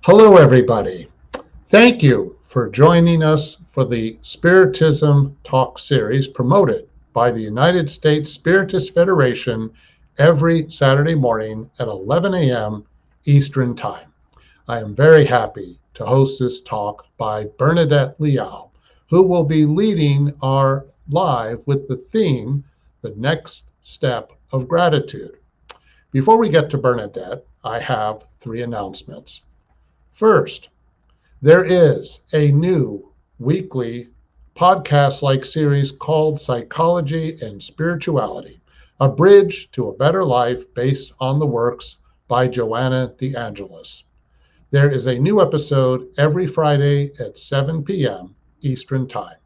Hello, everybody. Thank you for joining us for the Spiritism Talk series promoted by the United States Spiritist Federation every Saturday morning at 11 a.m. Eastern Time. I am very happy to host this talk by Bernadete Leal, who will be leading our live with the theme, The Next Step of Gratitude. Before we get to Bernadette, I have three announcements. First, there is a new weekly podcast-like series called Psychology and Spirituality, a bridge to a better life based on the works by Joanna de Angelis. There is a new episode every Friday at 7 p.m. Eastern Time.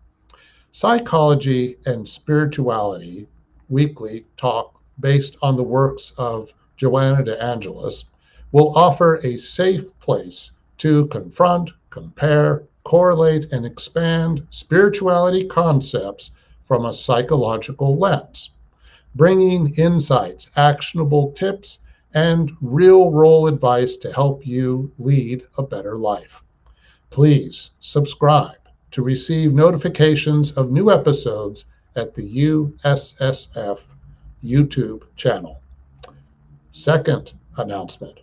Psychology and Spirituality weekly talk based on the works of Joanna de Angelis will offer a safe place to confront, compare, correlate, and expand spirituality concepts from a psychological lens, bringing insights, actionable tips, and real role advice to help you lead a better life. Please subscribe to receive notifications of new episodes at the USSF YouTube channel. Second announcement.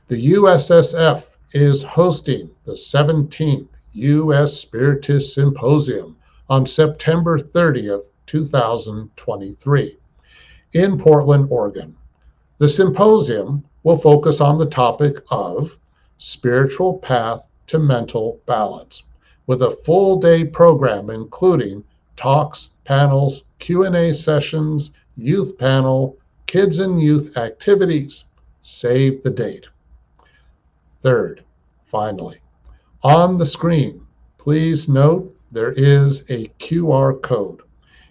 The USSF is hosting the 17th U.S. Spiritist Symposium on September 30th, 2023 in Portland, Oregon. The symposium will focus on the topic of spiritual path to mental balance, with a full-day program including talks, panels, Q&A sessions, youth panel, kids and youth activities. Save the date. Third, finally, on the screen, please note there is a QR code.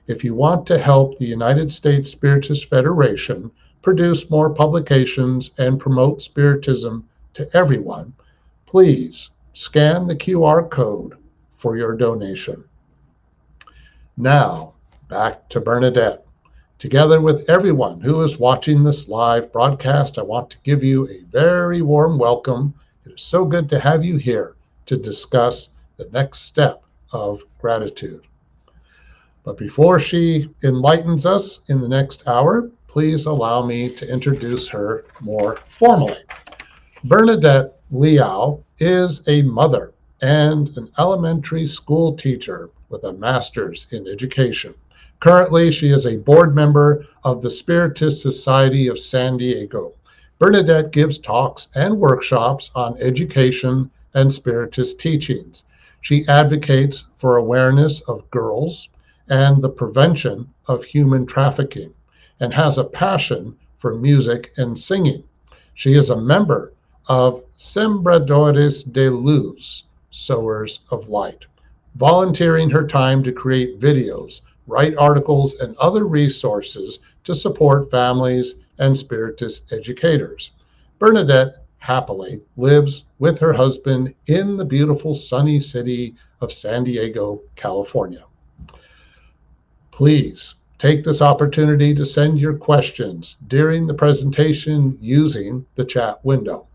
If you want to help the United States Spiritist Federation produce more publications and promote Spiritism to everyone, please scan the QR code for your donation. Now, back to Bernadette. Together with everyone who is watching this live broadcast, I want to give you a very warm welcome. It is so good to have you here to discuss the next step of gratitude. But before she enlightens us in the next hour, please allow me to introduce her more formally. Bernadete Leal is a mother and an elementary school teacher with a master's in education. Currently, she is a board member of the Spiritist Society of San Diego. Bernadette gives talks and workshops on education and Spiritist teachings. She advocates for awareness of girls and the prevention of human trafficking, and has a passion for music and singing. She is a member of Sembradores de Luz, Sowers of Light, volunteering her time to create videos, write articles, and other resources to support families and Spiritist educators. Bernadette happily lives with her husband in the beautiful sunny city of San Diego, California. Please take this opportunity to send your questions during the presentation using the chat window.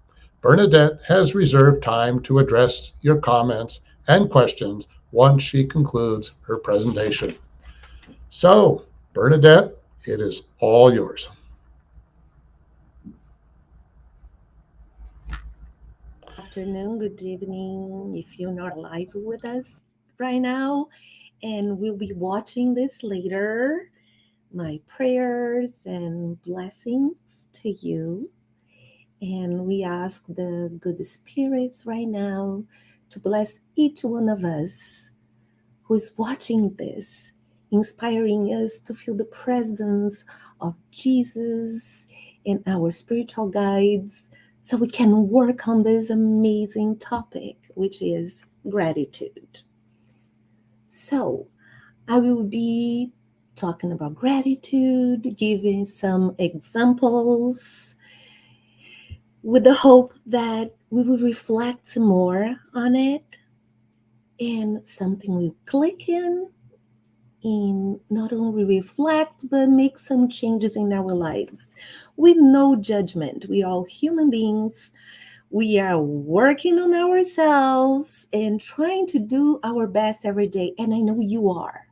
Bernadette has reserved time to address your comments and questions once she concludes her presentation. So, Bernadette, it is all yours. Afternoon, good evening, if you're not live with us right now, and we'll be watching this later. My prayers and blessings to you. And we ask the good spirits right now to bless each one of us who's watching this, inspiring us to feel the presence of Jesus and our spiritual guides so we can work on this amazing topic, which is gratitude. So, I will be talking about gratitude, giving some examples with the hope that we will reflect more on it and something will click in and not only reflect but make some changes in our lives with no judgment. We are all human beings We are working on ourselves and trying to do our best every day. And I know you are.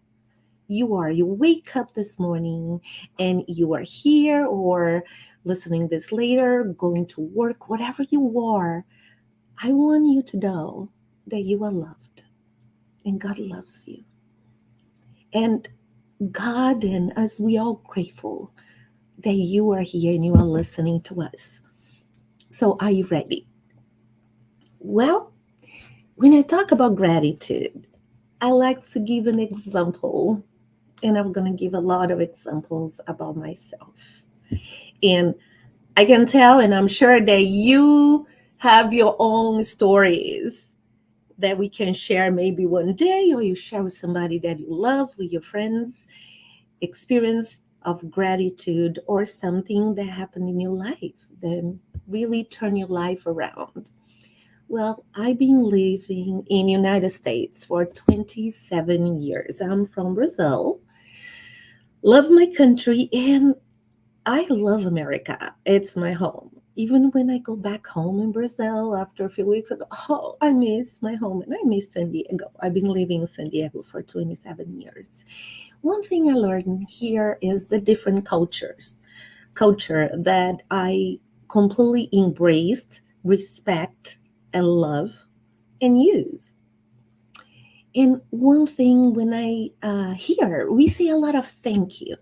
You are. You wake up this morning and you are here or listening this later, going to work, whatever you are. I want you to know that you are loved and God loves you. And God and us, we are grateful that you are here and you are listening to us. So, are you ready? Well, when I talk about gratitude, I like to give an example, and I'm going to give a lot of examples about myself. And I can tell, and I'm sure that you have your own stories that we can share maybe one day, or you share with somebody that you love, with your friends, experience of gratitude or something that happened in your life that really turn your life around. Well, I've been living in United States for 27 years. I'm from Brazil. Love my country and I love America. It's my home. Even when I go back home in Brazil after a few weeks ago, oh, I miss my home and I miss San Diego. I've been living in San Diego for 27 years. One thing I learned here is the different culture that I completely embraced, respect, and love and use. And one thing when I hear, we say a lot of thank you,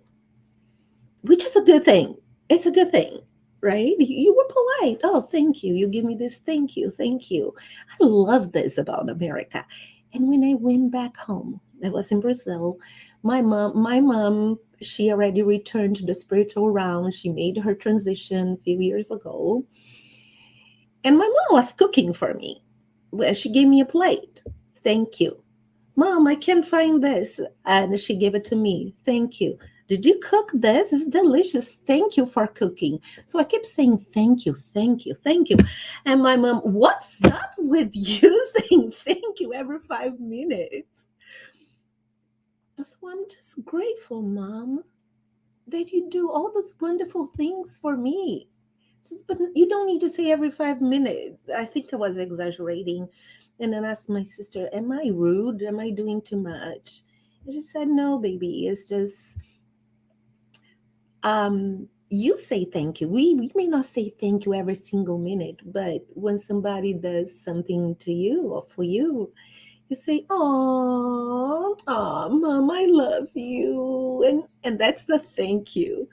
which is a good thing. It's a good thing, right? You were polite. Oh, thank you. You give me this. Thank you. Thank you. I love this about America. And when I went back home, I was in Brazil. My mom, she already returned to the spiritual realm. She made her transition a few years ago. And my mom was cooking for me. Well, she gave me a plate. Thank you. Mom, I can't find this. And she gave it to me. Thank you. Did you cook this? It's delicious. Thank you for cooking. So I kept saying, thank you, thank you, thank you. And my mom, what's up with you saying thank you every 5 minutes? So I'm just grateful, Mom, that you do all those wonderful things for me. But you don't need to say every 5 minutes. I think I was exaggerating. And then I asked my sister, am I rude? Am I doing too much? And she said, no, baby. It's just you say thank you. We may not say thank you every single minute, but when somebody does something to you or for you, you say, oh, mom, I love you. And that's the thank you.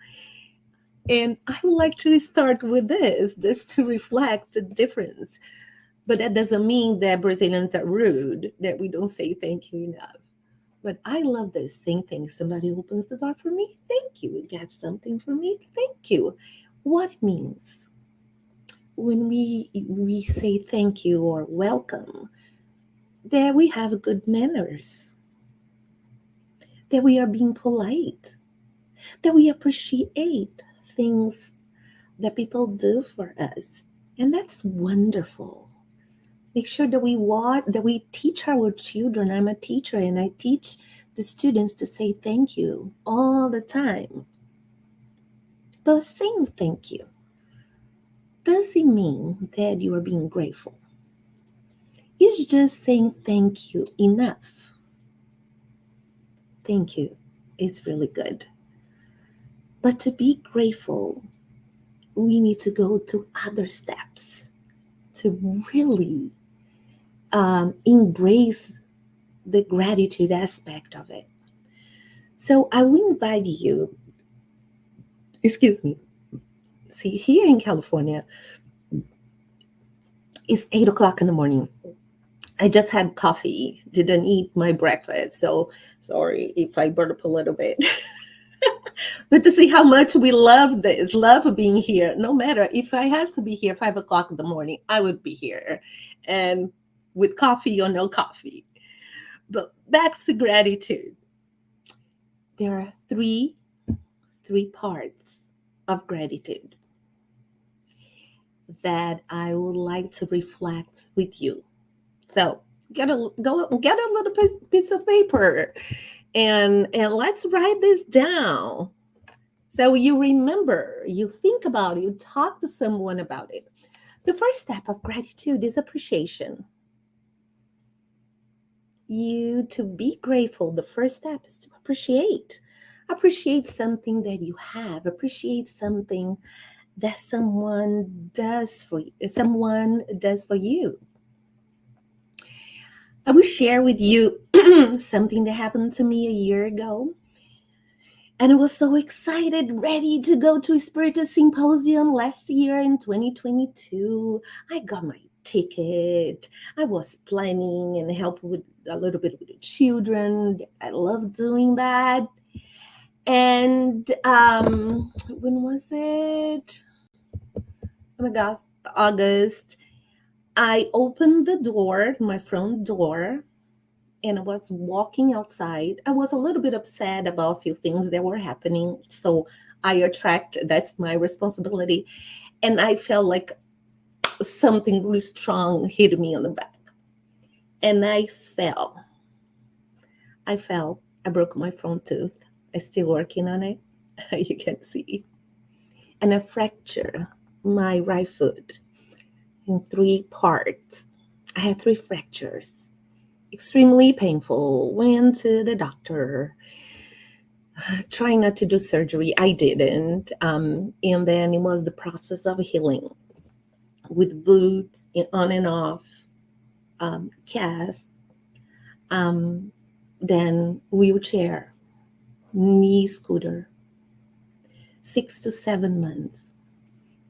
And I would like to start with this just to reflect the difference. But that doesn't mean that Brazilians are rude, that we don't say thank you enough. But I love this same thing. Somebody opens the door for me, thank you. You get something for me, thank you. What it means when we say thank you or welcome, that we have good manners, that we are being polite, that we appreciate things that people do for us. And that's wonderful. Make sure that we teach our children. I'm a teacher and I teach the students to say thank you all the time. But saying thank you doesn't mean that you are being grateful. It's just saying thank you enough. Thank you is really good. But to be grateful, we need to go to other steps to really embrace the gratitude aspect of it. So I will invite you, excuse me. See, here in California, it's 8 o'clock in the morning. I just had coffee, didn't eat my breakfast. So sorry if I burp a little bit. But to see how much we love this, love being here. No matter if I had to be here 5 o'clock in the morning, I would be here. And with coffee or no coffee. But back to gratitude. There are three parts of gratitude that I would like to reflect with you. So get a little piece of paper and let's write this down. So you remember, you think about it, you talk to someone about it. The first step of gratitude is appreciation. You to be grateful, the first step is to appreciate. Appreciate something that you have. Appreciate something that someone does for you. I will share with you something that happened to me a year ago. And I was so excited, ready to go to a Spiritist Symposium last year in 2022. I got my ticket. I was planning and help with a little bit with the children. I love doing that. And when was it? Oh my gosh, August. I opened the door, my front door, and I was walking outside. I was a little bit upset about a few things that were happening. So that's my responsibility. And I felt like something really strong hit me on the back. And I fell. I broke my front tooth. I'm still working on it. You can see. And I fractured my right foot in 3 parts. I had 3 fractures. Extremely painful. Went to the doctor, trying not to do surgery. I didn't. And then it was the process of healing with boots on and off, cast, then wheelchair, knee scooter, 6 to 7 months.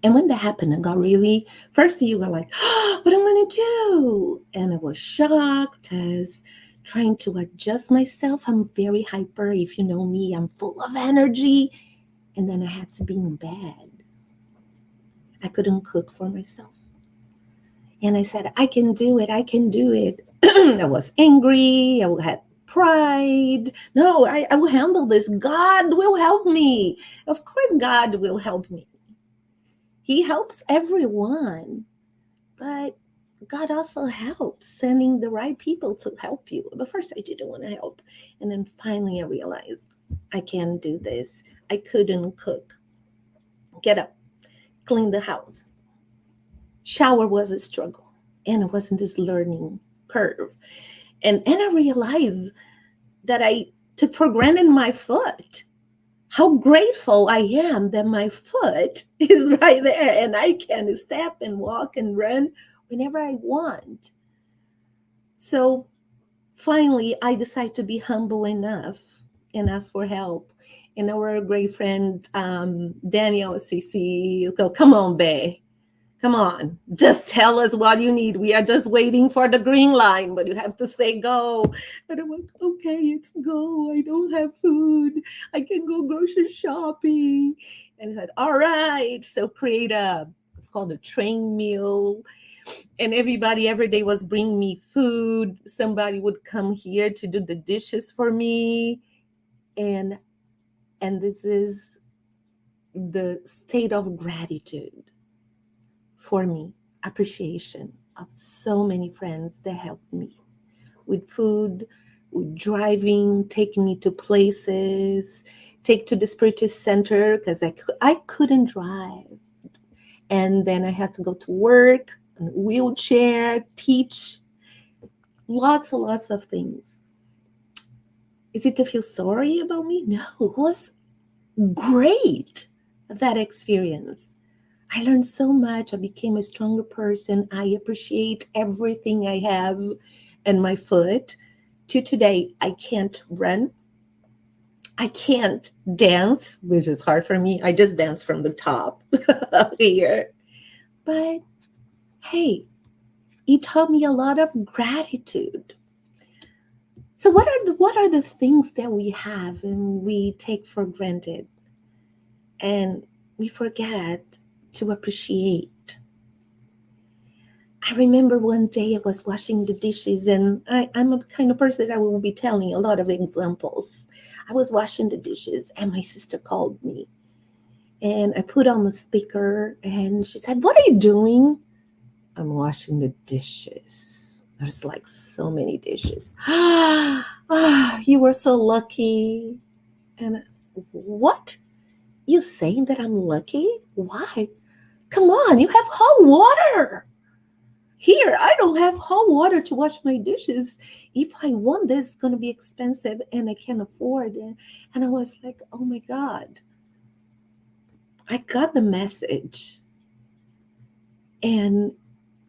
And when that happened, I got really, first you were like, oh, what am I going to do? And I was shocked as trying to adjust myself. I'm very hyper. If you know me, I'm full of energy. And then I had to be in bed. I couldn't cook for myself. And I said, I can do it. I can do it. I was angry. I had pride. No, I will handle this. God will help me. Of course, God will help me. He helps everyone. But God also helps sending the right people to help you. But first, I didn't want to help. And then finally, I realized I can't do this. I couldn't cook, get up, clean the house. Shower was a struggle. And it wasn't this learning curve. And I realized that I took for granted my foot. How grateful I am that my foot is right there and I can step and walk and run whenever I want. So finally, I decided to be humble enough and ask for help. And our great friend, Daniel CC, go, come on, Bae. Come on, just tell us what you need. We are just waiting for the green line, but you have to say go. And I'm like, okay, it's go. I don't have food. I can go grocery shopping. And he said, all right. So create it's called a train meal. And everybody every day was bringing me food. Somebody would come here to do the dishes for me. And this is the state of gratitude for me, appreciation of so many friends that helped me with food, with driving, taking me to places, take to the Spiritist Center because I couldn't drive. And then I had to go to work, in a wheelchair, teach, lots and lots of things. Is it to feel sorry about me? No, it was great, that experience. I learned so much. I became a stronger person. I appreciate everything I have and my foot. To today, I can't run. I can't dance, which is hard for me. I just dance from the top here. But hey, it taught me a lot of gratitude. So what are the things that we have and we take for granted and we forget to appreciate? I remember one day I was washing the dishes, and I'm a kind of person that I will be telling a lot of examples. I was washing the dishes and my sister called me, and I put on the speaker and she said, what are you doing? I'm washing the dishes. There's like so many dishes. You were so lucky. And what? You saying that I'm lucky? Why? Come on, you have hot water. Here, I don't have hot water to wash my dishes. If I want this, it's going to be expensive and I can't afford it. And I was like, oh my God, I got the message. And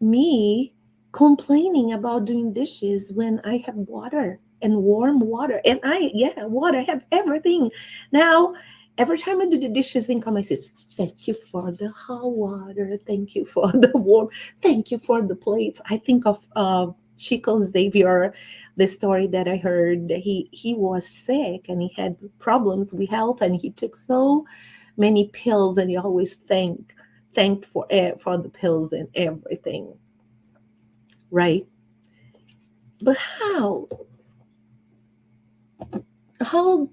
me complaining about doing dishes when I have water and warm water. And water, I have everything. Now, every time I do the dishes, think of my sister, thank you for the hot water. Thank you for the warm. Thank you for the plates. I think of Chico Xavier, the story that I heard. He was sick and he had problems with health and he took so many pills and he always thanked for the pills and everything, right? But how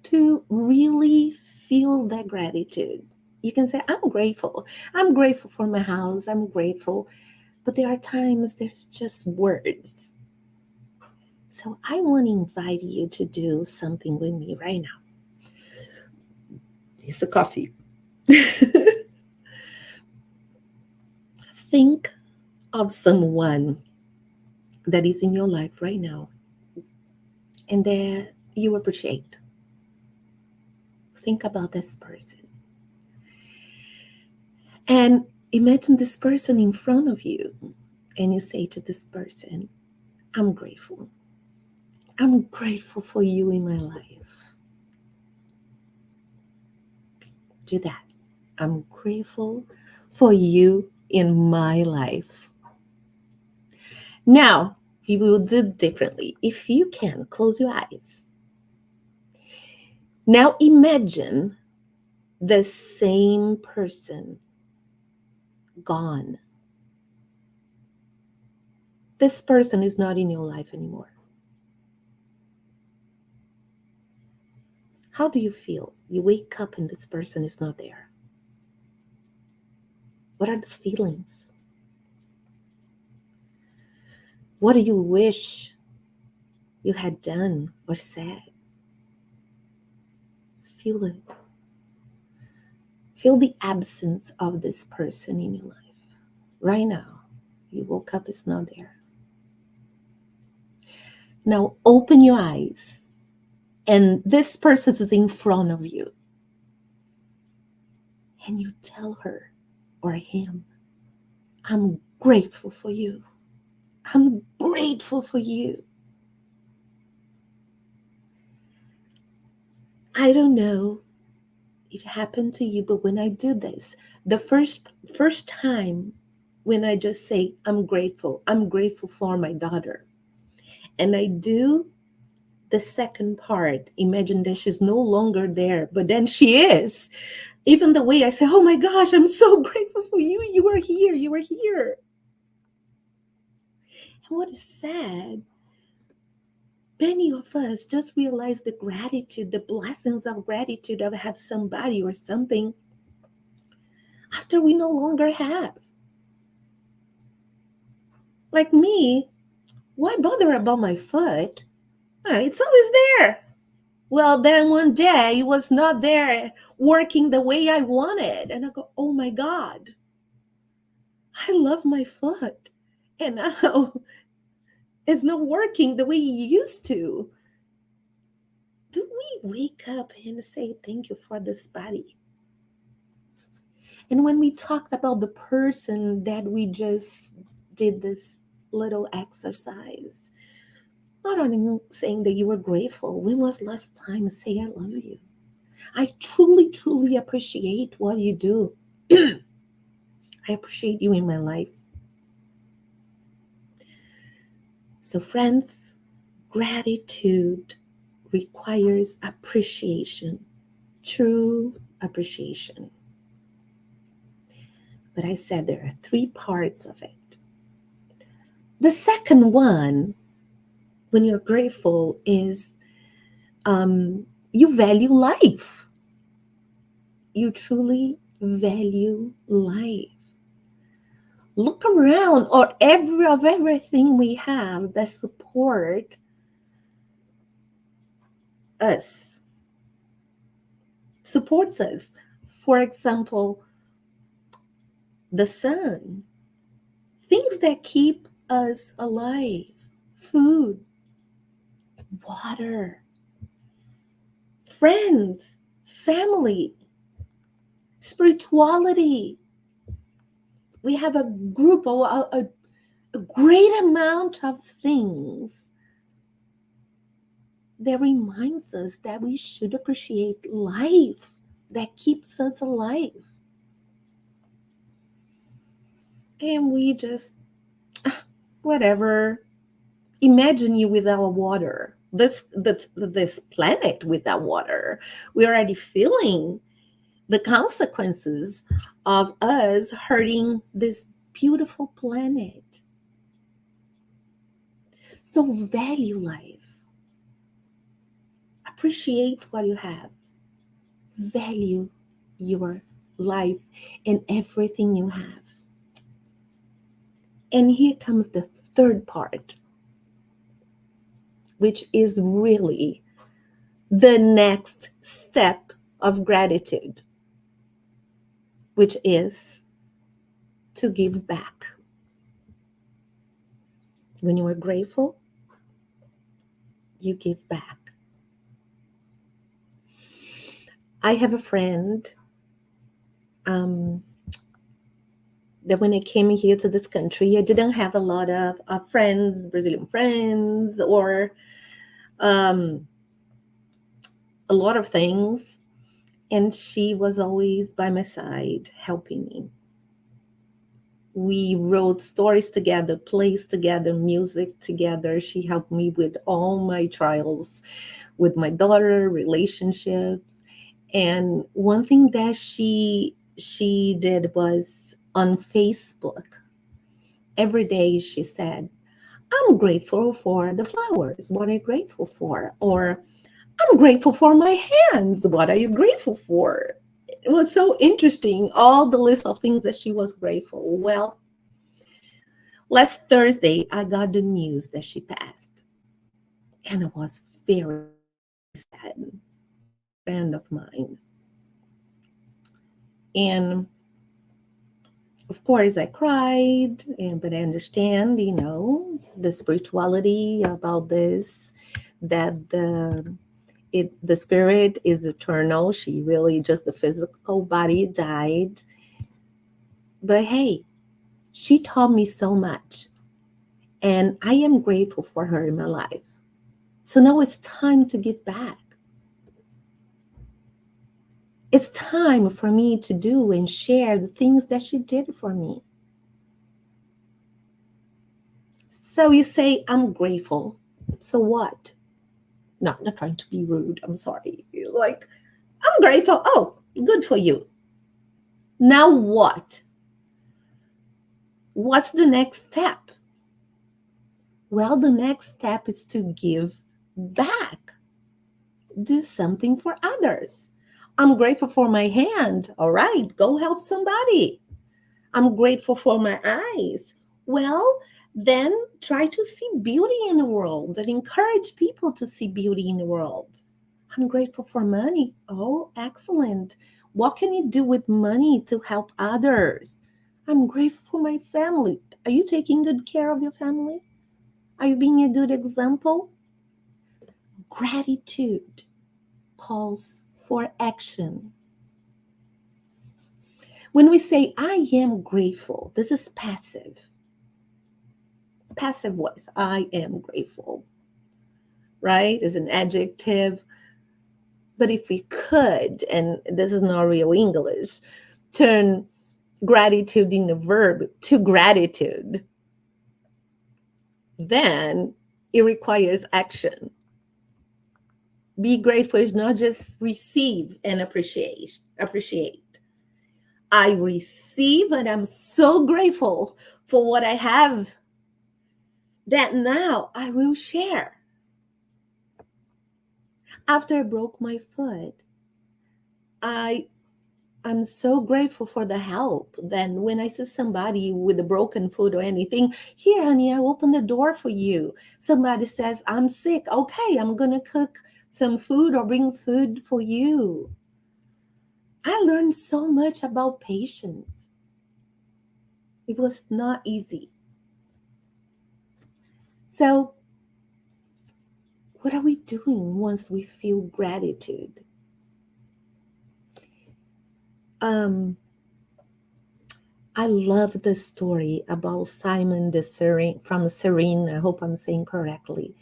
to really feel that gratitude? You can say, I'm grateful for my house, I'm grateful, but there are times there's just words. So I want to invite you to do something with me right now. It's the coffee. Think of someone that is in your life right now and that you appreciate. Think about this person. And imagine this person in front of you. And you say to this person, I'm grateful. I'm grateful for you in my life. Do that. I'm grateful for you in my life. Now, we will do differently. If you can, close your eyes. Now imagine the same person gone. This person is not in your life anymore. How do you feel? You wake up and this person is not there. What are the feelings? What do you wish you had done or said? Feel it. Feel the absence of this person in your life. Right now, you woke up, it's not there. Now open your eyes and this person is in front of you. And you tell her or him, I'm grateful for you. I'm grateful for you. I don't know if it happened to you, but when I do this, the first time when I just say, I'm grateful for my daughter. And I do the second part, imagine that she's no longer there, but then she is. Even the way I say, oh my gosh, I'm so grateful for you. You are here. You are here. And what is sad, many of us just realize the gratitude, the blessings of gratitude of have somebody or something after we no longer have. Like me, why bother about my foot? It's always there. Well, then one day it was not there working the way I wanted. And I go, oh my God, I love my foot. And now it's not working the way it used to. Do we wake up and say, thank you for this body? And when we talked about the person that we just did this little exercise, not only saying that you were grateful, when was last time you say I love you? I truly, truly appreciate what you do. I appreciate you in my life. So, friends, gratitude requires appreciation, true appreciation. But I said there are three parts of it. The second one, when you're grateful, is you value life. You truly value life. Look around or everything we have that support us, supports us. For example, the sun, things that keep us alive, food, water, friends, family, spirituality. We have a group, a great amount of things that reminds us that we should appreciate life, that keeps us alive. And we just, whatever, imagine you without water. This planet without water. We're already feeling the consequences of us hurting this beautiful planet. So value life. Appreciate what you have. Value your life and everything you have. And here comes the third part, which is really the next step of gratitude, which is to give back. When you are grateful, you give back. I have a friend that when I came here to this country, I didn't have a lot of friends, Brazilian friends, or a lot of things. And she was always by my side, helping me. We wrote stories together, plays together, music together. She helped me with all my trials with my daughter, relationships. And one thing that she did was on Facebook. Every day she said, I'm grateful for the flowers. What are you grateful for? Or I'm grateful for my hands. What are you grateful for? It was so interesting, all the list of things that she was grateful. Well, last Thursday, I got the news that she passed. And I was very sad. Friend of mine. And of course, I cried, but I understand, the spirituality about this, that the spirit is eternal. She really just the physical body died. But hey, she taught me so much. And I am grateful for her in my life. So now it's time to give back. It's time for me to do and share the things that she did for me. So you say, I'm grateful. So what? No, I'm not trying to be rude. I'm sorry. You're like, I'm grateful. Oh, good for you. Now what? What's the next step? Well, the next step is to give back. Do something for others. I'm grateful for my hand. All right, go help somebody. I'm grateful for my eyes. Well, then try to see beauty in the world and encourage people to see beauty in the world. I'm grateful for money. Oh, excellent. What can you do with money to help others? I'm grateful for my family. Are you taking good care of your family? Are you being a good example? Gratitude calls for action. When we say, I am grateful, this is passive. Passive voice, I am grateful, right? Is an adjective. But if we could, and this is not real English, turn gratitude in a verb to gratitude, then it requires action. Be grateful is not just receive and appreciate. I receive and I'm so grateful for what I have that now I will share. After I broke my foot, I'm so grateful for the help. Then when I see somebody with a broken foot or anything, here, honey, I open the door for you. Somebody says, I'm sick. Okay, I'm going to cook some food or bring food for you. I learned so much about patience. It was not easy. So, what are we doing once we feel gratitude? Um, I love the story about Simon the Cyrene from Cyrene. I hope I'm saying correctly.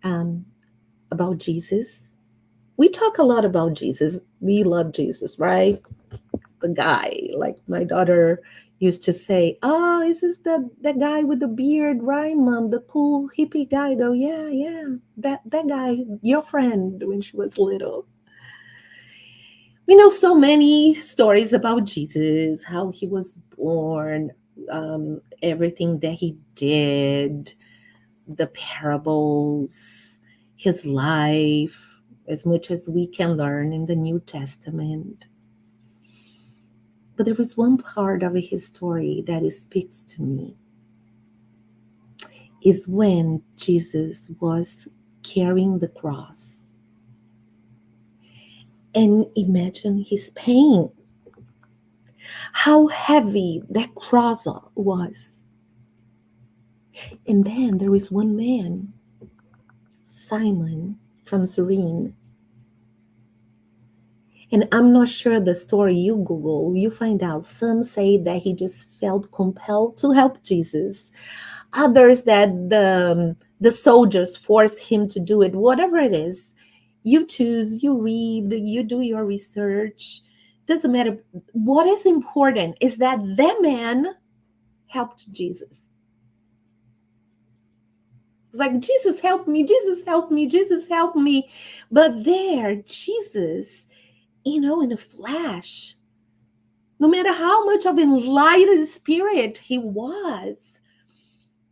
Um, about Jesus. We talk a lot about Jesus. We love Jesus, right? The guy, like my daughter used to say, "Oh, is this the guy with the beard, right, Mom? The cool hippie guy." I go, "Yeah, yeah, that guy, your friend when she was little." We know so many stories about Jesus, how he was born, everything that he did, the parables, his life, as much as we can learn in the New Testament. But there was one part of his story that speaks to me, is when Jesus was carrying the cross. And imagine his pain, how heavy that cross was. And then there is one man, Simon from Cyrene. And I'm not sure the story you Google, you find out. Some say that he just felt compelled to help Jesus. Others that the soldiers forced him to do it. Whatever it is, you choose, you read, you do your research. Doesn't matter. What is important is that man helped Jesus. It's like, Jesus, help me, Jesus, help me, Jesus, help me. But there, Jesus, in a flash, no matter how much of enlightened spirit he was,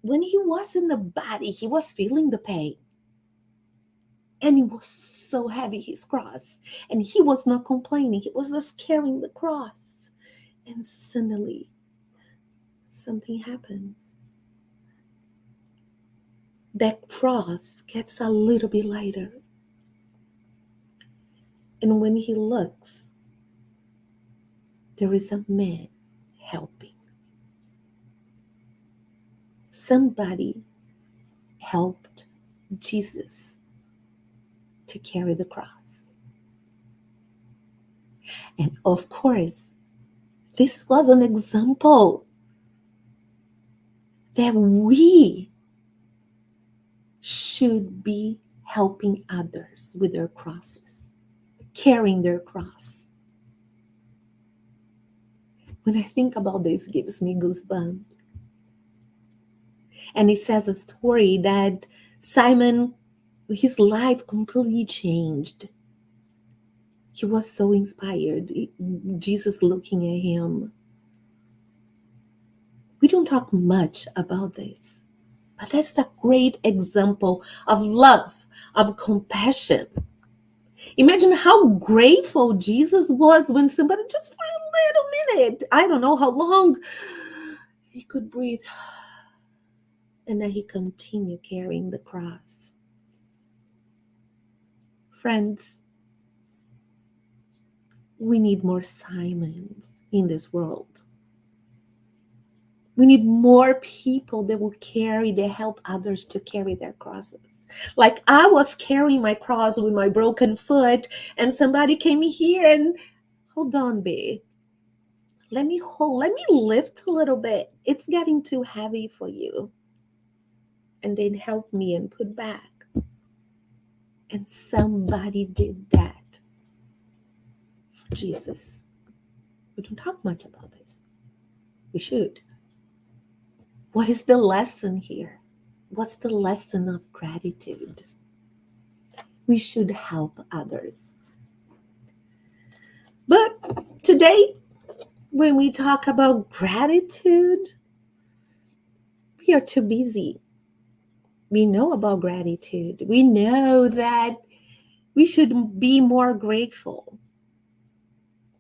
when he was in the body, he was feeling the pain. And it was so heavy, his cross. And he was not complaining, he was just carrying the cross. And suddenly, something happens. That cross gets a little bit lighter. And when he looks, there is a man helping. Somebody helped Jesus to carry the cross. And of course, this was an example that we should be helping others with their crosses, carrying their cross. When I think about this, it gives me goosebumps. And it says a story that Simon, his life completely changed. He was so inspired. Jesus looking at him. We don't talk much about this, but that's a great example of love, of compassion. Imagine how grateful Jesus was when somebody, just for a little minute, I don't know how long, he could breathe. And then he continued carrying the cross. Friends, we need more Simons in this world. We need more people that will that help others to carry their crosses. Like I was carrying my cross with my broken foot, and somebody came here and, hold on, babe. Let me lift a little bit. It's getting too heavy for you. And then help me and put back. And somebody did that for Jesus. We don't talk much about this. We should. What is the lesson here? What's the lesson of gratitude? We should help others. But today, when we talk about gratitude, we are too busy. We know about gratitude. We know that we should be more grateful.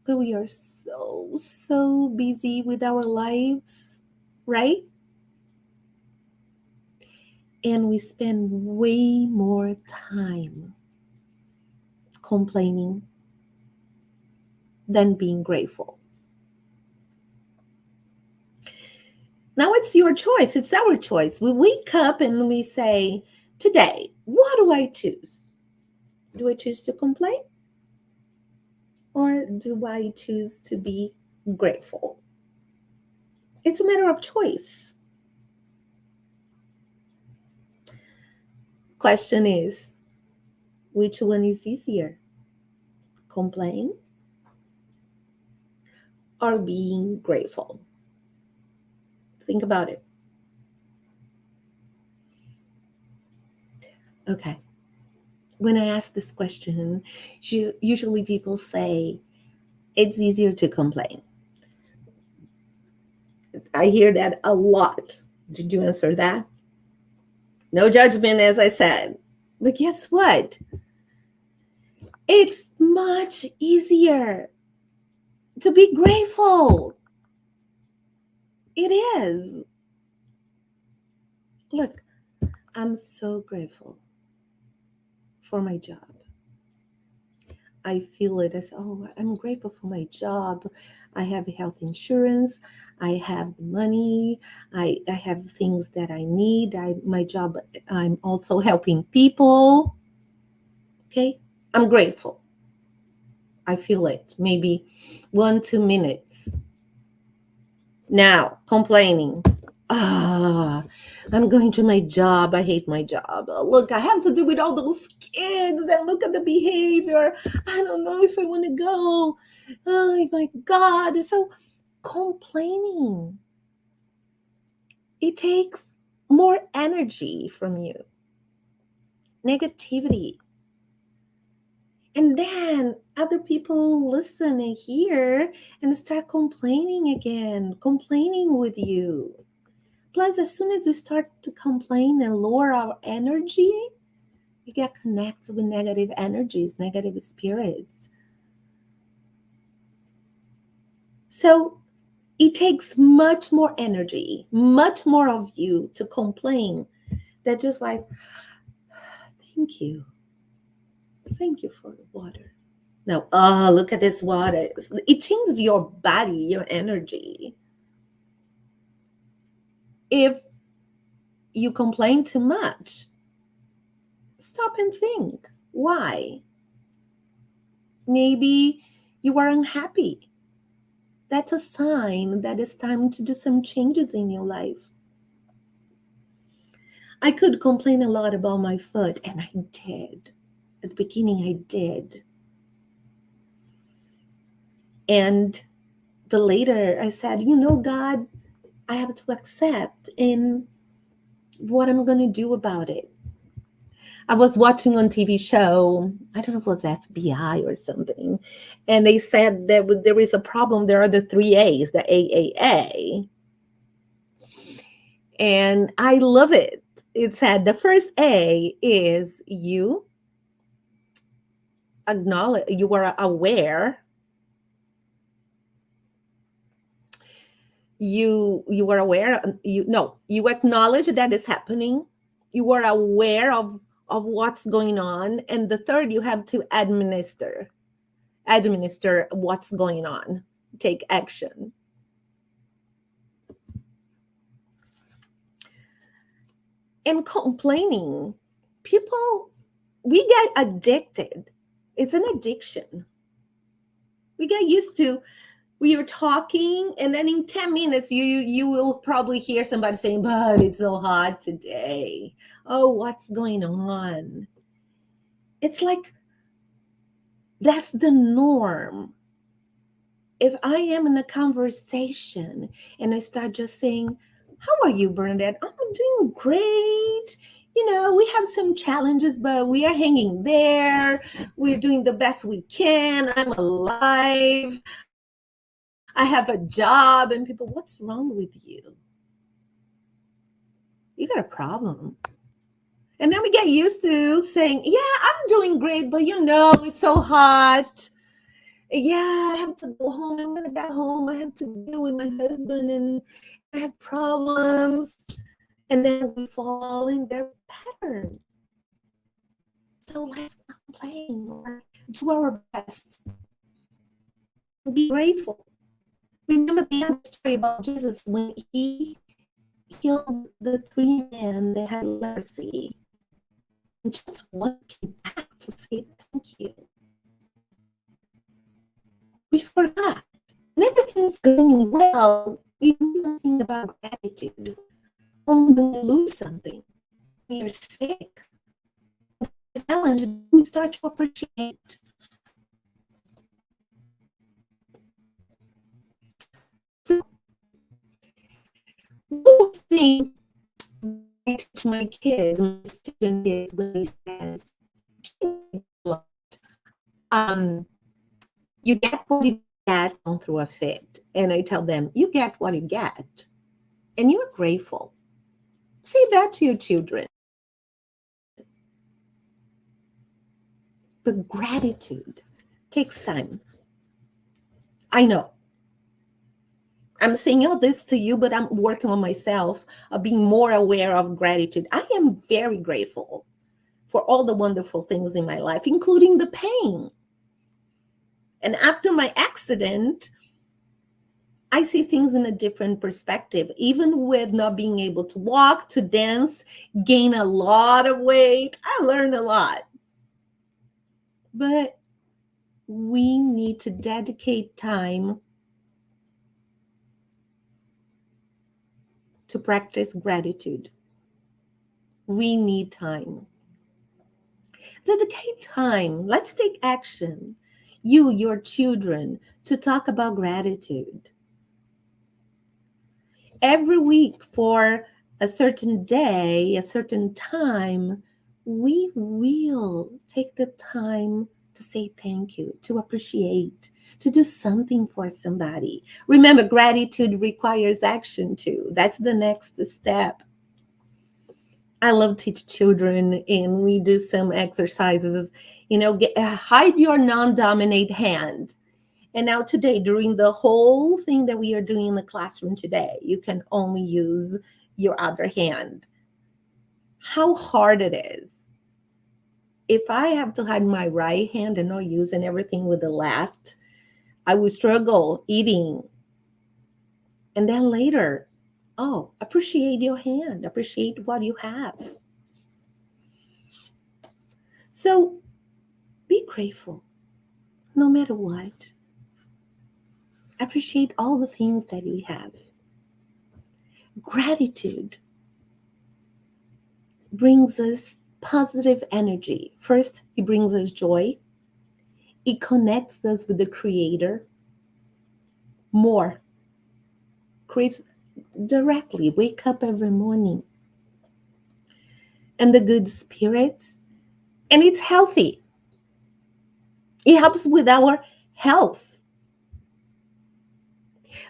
But we are so busy with our lives, right? And we spend way more time complaining than being grateful. Now it's your choice. It's our choice. We wake up and we say, today, what do I choose? Do I choose to complain? Or do I choose to be grateful? It's a matter of choice. Question is, which one is easier? Complain or being grateful? Think about it. Okay. When I ask this question, usually people say it's easier to complain. I hear that a lot. Did you answer that? No judgment, as I said. But guess what? It's much easier to be grateful. It is. Look, I'm so grateful for my job. I feel it as, oh, I'm grateful for my job. I have health insurance. I have the money. I have things that I need. My job, I'm also helping people. Okay, I'm grateful. I feel it. Maybe 1-2 minutes. Now, complaining. I'm going to my job. I hate my job. Look, I have to do with all those kids and look at the behavior. I don't know if I want to go. Oh my God. So complaining, it takes more energy from you. Negativity. And then other people listen and hear and start complaining again, complaining with you. Plus, as soon as we start to complain and lower our energy, we get connected with negative energies, negative spirits. So it takes much more energy, much more of you to complain than just like, thank you. Thank you for the water. Now, look at this water. It changes your body, your energy. If you complain too much, stop and think. Why? Maybe you are unhappy. That's a sign that it's time to do some changes in your life. I could complain a lot about my foot, and I did. At the beginning, I did. But later, I said, God, I have to accept in what I'm going to do about it. I was watching on TV show, I don't know if it was FBI or something, and they said that there is a problem. There are the 3 A's, the AAA. And I love it. It said the first A is you acknowledge, you are aware. You are aware, you acknowledge that is happening. You are aware of what's going on. And the third, you have to administer what's going on, take action. And complaining, people, we get addicted. It's an addiction. We get used to, we are talking, and then in 10 minutes, you will probably hear somebody saying, but it's so hot today. Oh, what's going on? It's like, that's the norm. If I am in a conversation and I start just saying, how are you, Bernadette? I'm doing great. We have some challenges, but we are hanging there. We're doing the best we can. I'm alive. I have a job. And people, what's wrong with you? You got a problem. And then we get used to saying, yeah, I'm doing great, but it's so hot. Yeah, I have to go home. I'm going to get home. I have to deal with my husband and I have problems. And then we fall in their pattern. So let's not complain or do our best. Be grateful. Remember the story about Jesus when he healed the three men that had leprosy. And just one came back to say thank you. We forgot. And everything is going well. We do something about gratitude. Only when we lose something, when you're sick, challenge, we start to appreciate. So, one thing I teach my kids, my student kids, when he says, you get what you get on through a fit. And I tell them, you get what you get. And you're grateful. Say that to your children. But gratitude takes time. I know. I'm saying all this to you, but I'm working on myself of being more aware of gratitude. I am very grateful for all the wonderful things in my life, including the pain. And after my accident, I see things in a different perspective, even with not being able to walk, to dance, gain a lot of weight. I learned a lot. But we need to dedicate time to practice gratitude. We need time. Dedicate time. Let's take action. You, your children, to talk about gratitude. Every week for a certain day, a certain time, we will take the time to say thank you, to appreciate, to do something for somebody. Remember, gratitude requires action too. That's the next step. I love teach children, and we do some exercises. Hide your non-dominate hand. And now today, during the whole thing that we are doing in the classroom today, you can only use your other hand. How hard it is. If I have to hide my right hand and not using everything with the left, I would struggle eating. And then later, appreciate your hand, appreciate what you have. So be grateful, no matter what. Appreciate all the things that you have. Gratitude brings us positive energy. First, it brings us joy. It connects us with the Creator more. Creates directly. Wake up every morning. And the good spirits. And it's healthy. It helps with our health.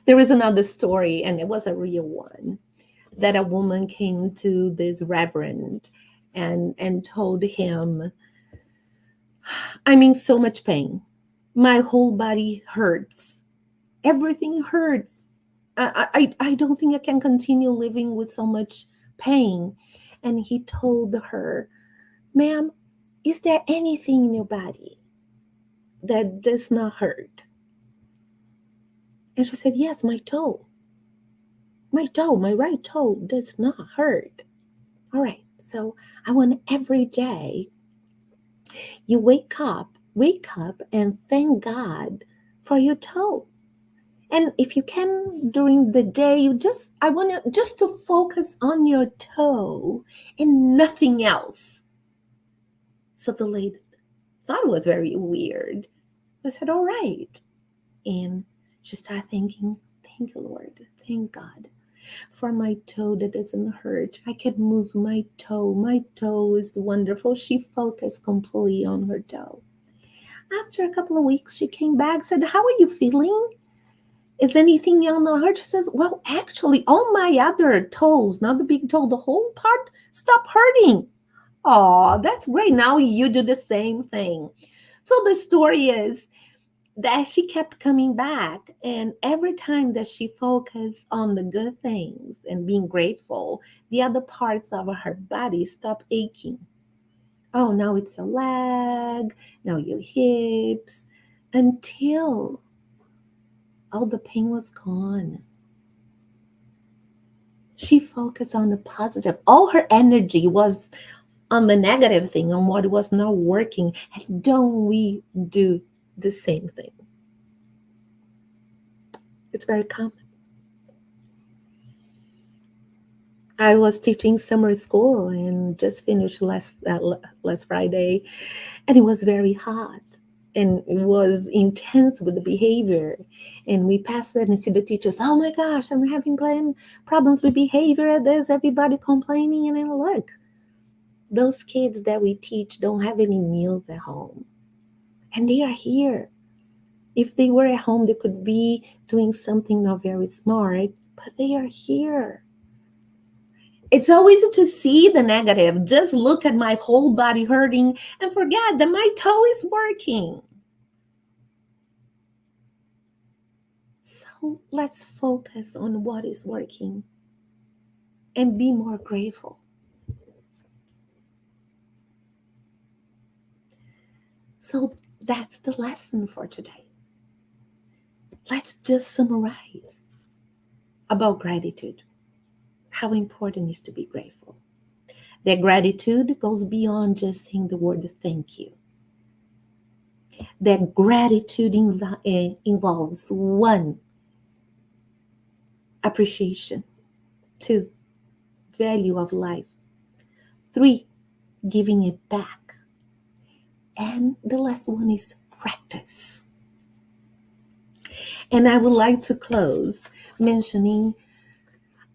There is another story, and it was a real one, that a woman came to this reverend and told him, I'm in so much pain. My whole body hurts. Everything hurts. I don't think I can continue living with so much pain. And he told her, ma'am, is there anything in your body that does not hurt? And she said, yes, my toe. My right toe does not hurt. All right. So I want every day you wake up and thank God for your toe. And if you can during the day, I want you just to focus on your toe and nothing else. So the lady thought it was very weird. I said, all right. And she started thinking, thank you, Lord. Thank God for my toe that doesn't hurt. I can move my toe. My toe is wonderful. She focused completely on her toe. After a couple of weeks, she came back, said, how are you feeling? Is anything on the hurt? She says, well, actually, all my other toes, not the big toe, the whole part, stop hurting. Oh, that's great. Now you do the same thing. So the story is that she kept coming back. And every time that she focused on the good things and being grateful, the other parts of her body stopped aching. Oh, now it's your leg, now your hips, until all the pain was gone. She focused on the positive. All her energy was on the negative thing, on what was not working. And don't we do the same thing? It's very common. I was teaching summer school and just finished last Friday, and it was very hot and it was intense with the behavior. And we passed it and see the teachers. Oh my gosh, I'm having problems with behavior. There's everybody complaining, and then look, those kids that we teach don't have any meals at home, and they are here. If they were at home, they could be doing something not very smart, but they are here. It's always to see the negative. Just look at my whole body hurting and forget that my toe is working. So let's focus on what is working and be more grateful. So that's the lesson for today. Let's just summarize about gratitude. How important it is to be grateful. That gratitude goes beyond just saying the word thank you. That gratitude involves 1, appreciation. 2, value of life. 3, giving it back. And the last one is practice. And I would like to close mentioning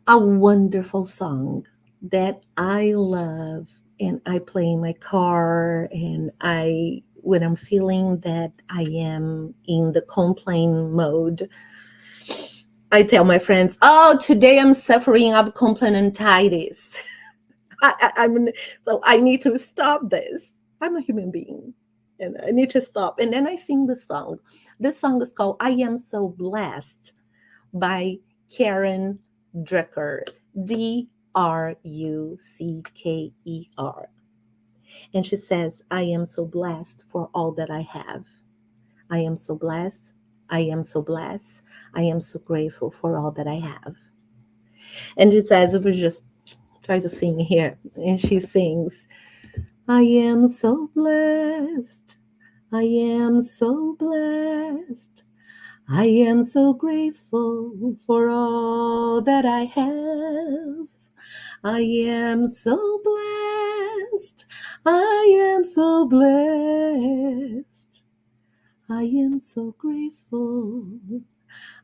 a wonderful song that I love and I play in my car, and when I'm feeling that I am in the complain mode, I tell my friends, oh, today I'm suffering of complainantitis. So I need to stop this. I'm a human being and I need to stop. And then I sing the song. This song is called I Am So Blessed by Karen Drucker, Drucker. And she says, I am so blessed for all that I have. I am so blessed. I am so blessed. I am so grateful for all that I have. And it says, it was just try to sing here. And she sings, I am so blessed. I am so blessed. I am so grateful for all that I have. I am so blessed. I am so blessed. I am so grateful.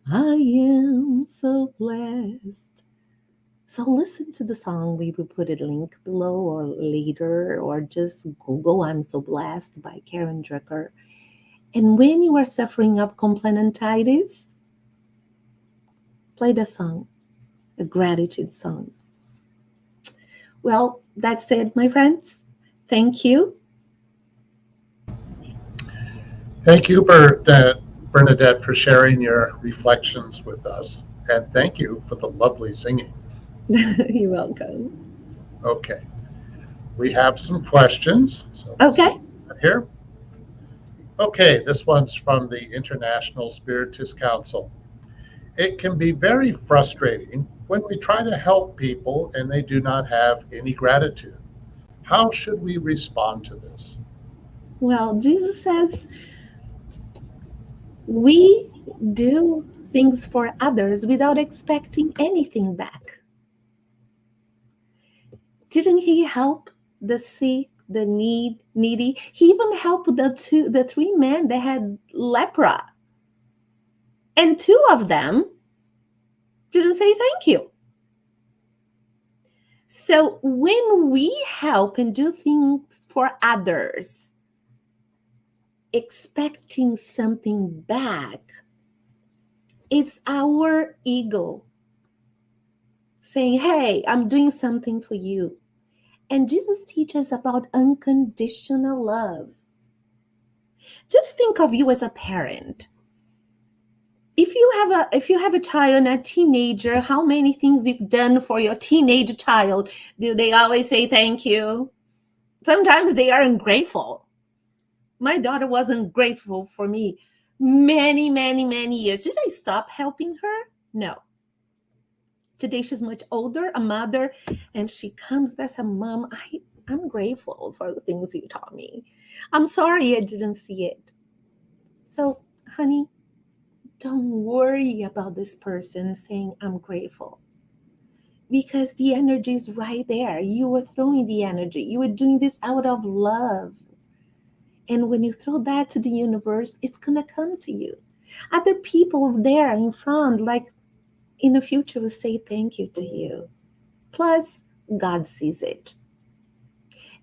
I am so blessed. So listen to the song. We will put a link below or later, or just Google I'm So Blessed by Karen Drucker. And when you are suffering of complainantitis, play the song, a gratitude song. Well, that's it, my friends. Thank you. Thank you, Bernadette, for sharing your reflections with us. And thank you for the lovely singing. You're welcome. Okay, we have some questions. So Okay. here. Okay, this one's from the International Spiritist Council. It can be very frustrating when we try to help people and they do not have any gratitude. How should we respond to this? Well, Jesus says we do things for others without expecting anything back. Didn't he help the sick, the needy? He even helped the 3 men that had lepra. And 2 of them didn't say thank you. So when we help and do things for others, expecting something back, it's our ego saying, hey, I'm doing something for you. And Jesus teaches about unconditional love. Just think of you as a parent. If you have a child and a teenager, how many things you've done for your teenage child? Do they always say thank you? Sometimes they are ungrateful. My daughter wasn't grateful for me many, many, many years. Did I stop helping her? No. Today she's much older, a mother, and she comes back and says, Mom, I'm grateful for the things you taught me. I'm sorry I didn't see it. So, honey, don't worry about this person saying I'm grateful, because the energy is right there. You were throwing the energy. You were doing this out of love. And when you throw that to the universe, it's going to come to you. Other people there in front, like in the future, will say thank you to you. Plus, God sees it.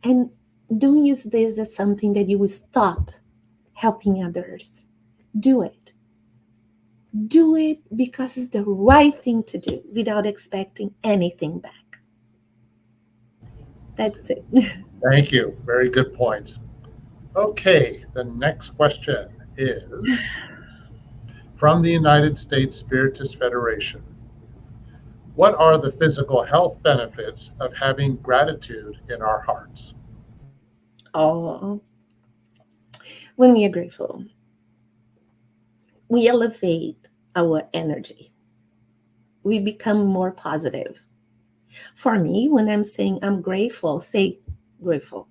And don't use this as something that you will stop helping others. Do it. Do it because it's the right thing to do without expecting anything back. That's it. Thank you. Very good points. Okay, the next question is from the United States Spiritist Federation. What are the physical health benefits of having gratitude in our hearts? Oh, when we are grateful, we elevate our energy. We become more positive. For me, when I'm saying I'm grateful, say grateful.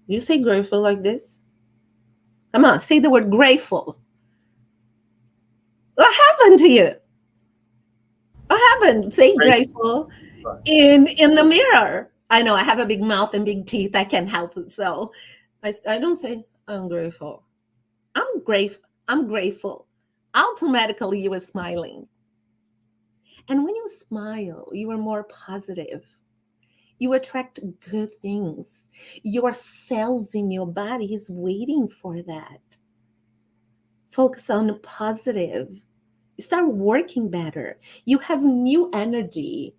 You say grateful like this? Come on, say the word grateful. What happened to you? What happened? Say Grateful. grateful in the mirror. I know I have a big mouth and big teeth. I can't help it. So I don't say I'm grateful. I'm grateful. I'm grateful. Automatically, you are smiling. And when you smile, you are more positive. You attract good things. Your cells in your body is waiting for that. Focus on the positive. Start working better. You have new energy,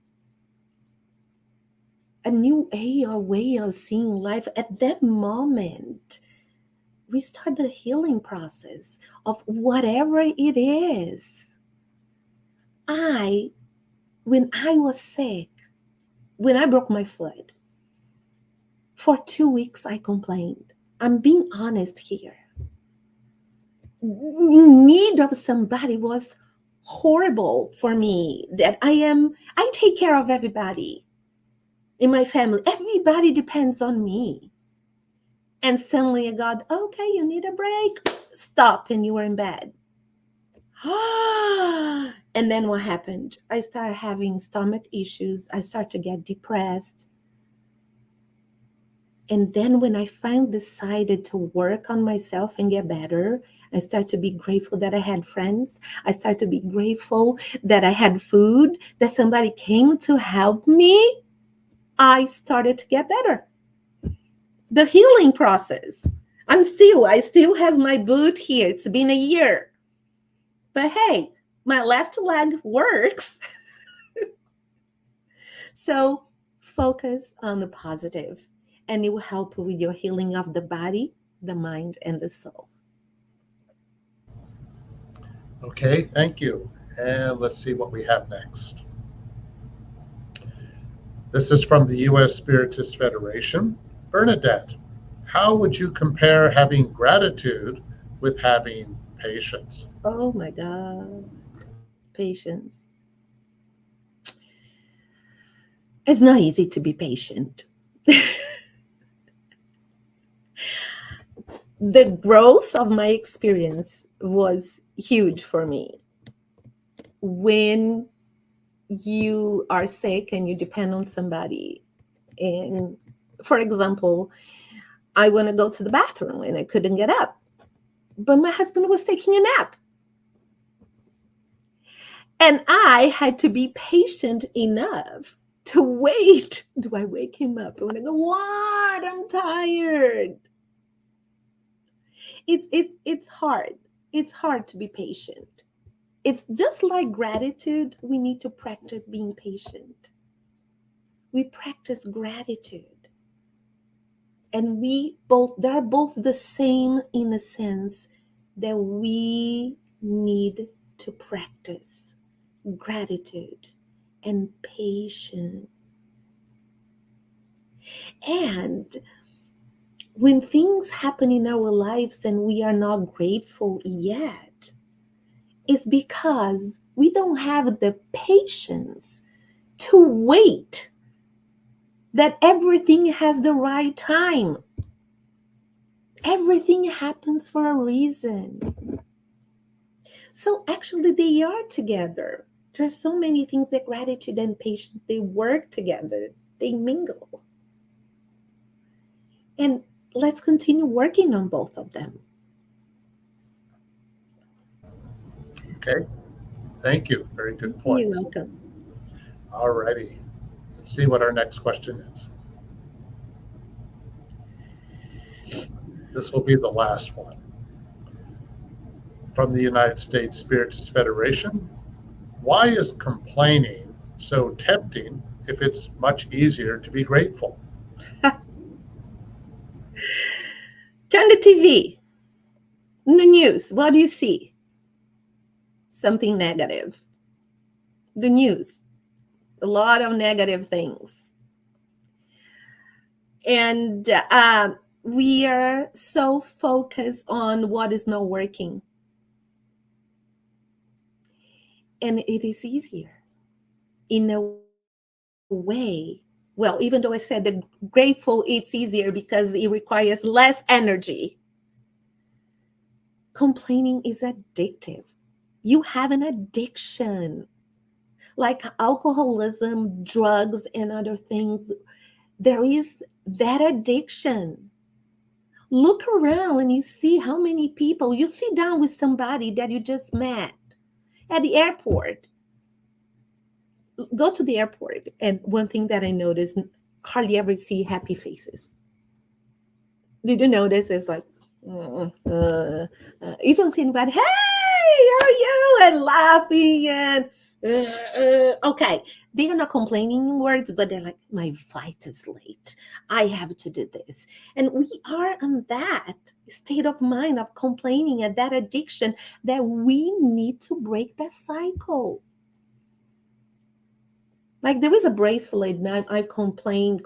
a new way of seeing life at that moment. We start the healing process of whatever it is. When I was sick, when I broke my foot, for 2 weeks I complained. I'm being honest here. Need of somebody was horrible for me. That I take care of everybody in my family. Everybody depends on me. And suddenly I got, okay, you need a break. Stop, and you were in bed. And then what happened? I started having stomach issues. I started to get depressed. And then when I finally decided to work on myself and get better, I started to be grateful that I had friends. I started to be grateful that I had food, that somebody came to help me. I started to get better. The healing process. I still have my boot here. It's been a year. But hey, my left leg works. So focus on the positive, and it will help with your healing of the body, the mind, and the soul. Okay, thank you. And let's see what we have next. This is from the U.S. Spiritist Federation. Bernadette, how would you compare having gratitude with having patience? Oh my God. Patience. It's not easy to be patient. The growth of my experience was huge for me. When you are sick and you depend on somebody, and for example, I want to go to the bathroom and I couldn't get up, but my husband was taking a nap. And I had to be patient enough to wait. Do I wake him up? And I go, what? I'm tired. It's hard. It's hard to be patient. It's just like gratitude. We need to practice being patient. We practice gratitude. And they're both the same in a sense that we need to practice gratitude and patience. And when things happen in our lives and we are not grateful yet, it's because we don't have the patience to wait, that everything has the right time. Everything happens for a reason. So actually, they are together. There's so many things that gratitude and patience, they work together, they mingle. And let's continue working on both of them. Okay, thank you. Very good You're points. welcome. All righty. Let's see what our next question is. This will be the last one. From the United States Spiritist Federation, why is complaining so tempting if it's much easier to be grateful? Turn the TV. In the news, what do you see? Something negative. The news, a lot of negative things. And we are so focused on what is not working. And it is easier in a way. Well, even though I said that grateful, it's easier because it requires less energy. Complaining is addictive. You have an addiction, like alcoholism, drugs, and other things. There is that addiction. Look around and you see how many people you sit down with somebody that you just met at the airport. Go to the airport, and one thing that I noticed, hardly ever see happy faces. Did you notice? It's like, you don't see anybody, hey, how are you? And laughing and, okay. They are not complaining in words, but they're like, my flight is late. I have to do this. And we are on that state of mind of complaining and that addiction that we need to break that cycle. Like there is a bracelet, and I complaining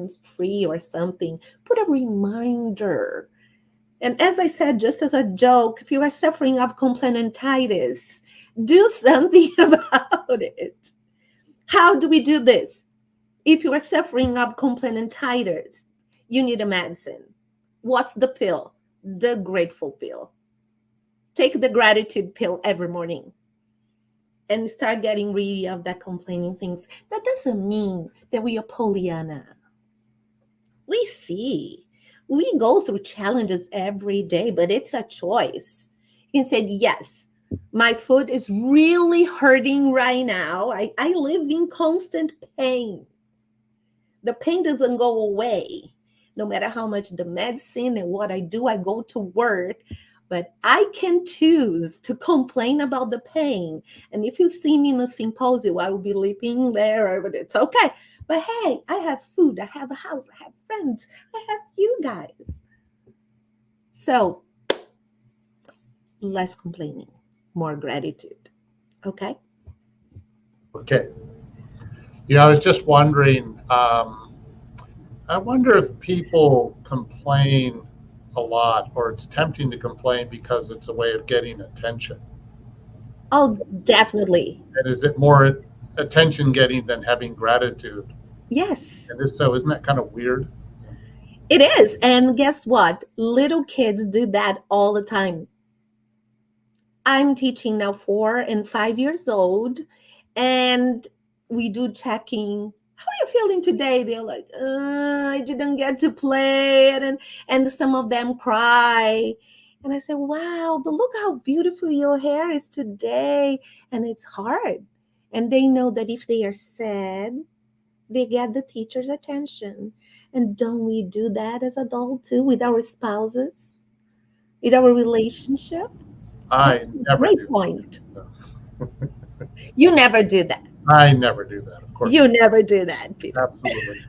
is free or something. Put a reminder. And as I said, just as a joke, if you are suffering of complainantitis, do something about it. How do we do this? If you are suffering of complainantitis, you need a medicine. What's the pill? The grateful pill. Take the gratitude pill every morning and start getting rid of that complaining things. That doesn't mean that we are Pollyanna. We see, we go through challenges every day, but it's a choice. You can say, yes, my foot is really hurting right now. I live in constant pain. The pain doesn't go away. No matter how much the medicine and what I do, I go to work, but I can choose to complain about the pain. And if you see me in a symposium, I will be leaping there, but it's okay. But hey, I have food, I have a house, I have friends, I have you guys. So less complaining, more gratitude. Okay? Okay. I was just wondering, I wonder if people complain a lot, or it's tempting to complain because it's a way of getting attention. Oh, definitely. And is it more attention getting than having gratitude? Yes, And if so, isn't that kind of weird? it is. And guess what? Little kids do that all the time. I'm teaching now 4 and 5 years old, and we do checking. How are you feeling today? They're like, I didn't get to play it, and some of them cry. And I said, wow, but look how beautiful your hair is today. And it's hard. And they know that if they are sad, they get the teacher's attention. And don't we do that as adults too with our spouses, with our relationship? I That's a never great do point. that. You never do that. I never do that, of course. You never do that, Peter. Absolutely.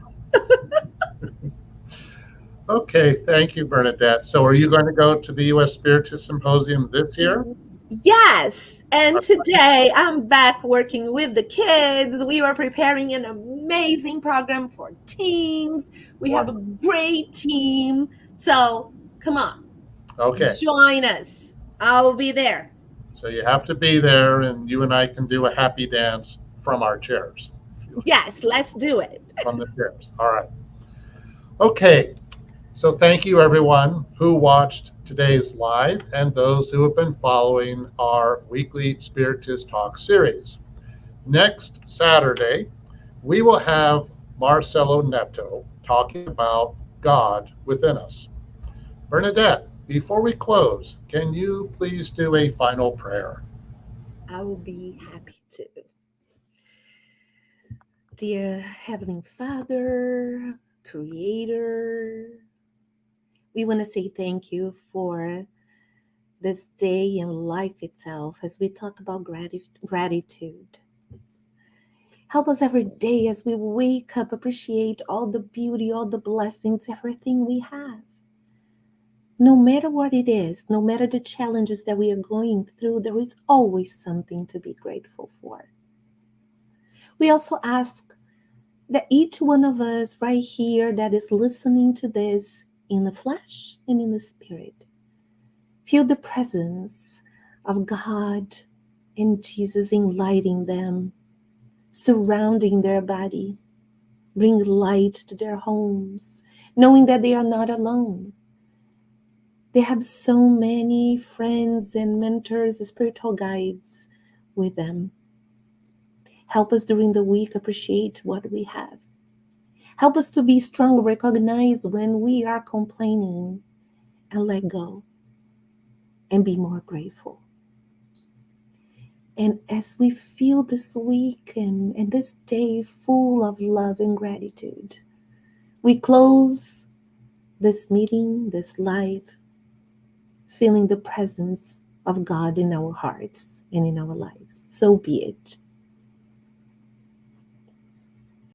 Okay, thank you, Bernadette. So are you going to go to the U.S. Spiritist Symposium this year? Yes. And today I'm back working with the kids. We were preparing an amazing program for teens. We have a great team. So come on, Okay, join us. I will be there. so you have to be there, and you and I can do a happy dance from our chairs. Yes, let's do it. from the shares. All right. Okay. So thank you everyone who watched today's live and those who have been following our weekly Spiritist Talk series. Next Saturday, we will have Marcelo Neto talking about God within us. Bernadette, before we close, can you please do a final prayer? I will be happy to. Dear Heavenly Father, Creator, we want to say thank you for this day and life itself as we talk about gratitude. Help us every day as we wake up, appreciate all the beauty, all the blessings, everything we have. No matter what it is, no matter the challenges that we are going through, there is always something to be grateful for. We also ask that each one of us right here that is listening to this in the flesh and in the spirit feel the presence of God and Jesus enlightening them, surrounding their body, bring light to their homes, knowing that they are not alone. They have so many friends and mentors, spiritual guides with them. Help us during the week appreciate what we have. Help us to be strong, recognize when we are complaining, and let go and be more grateful. And as we feel this week and this day full of love and gratitude, we close this meeting, this live, feeling the presence of God in our hearts and in our lives. So be it.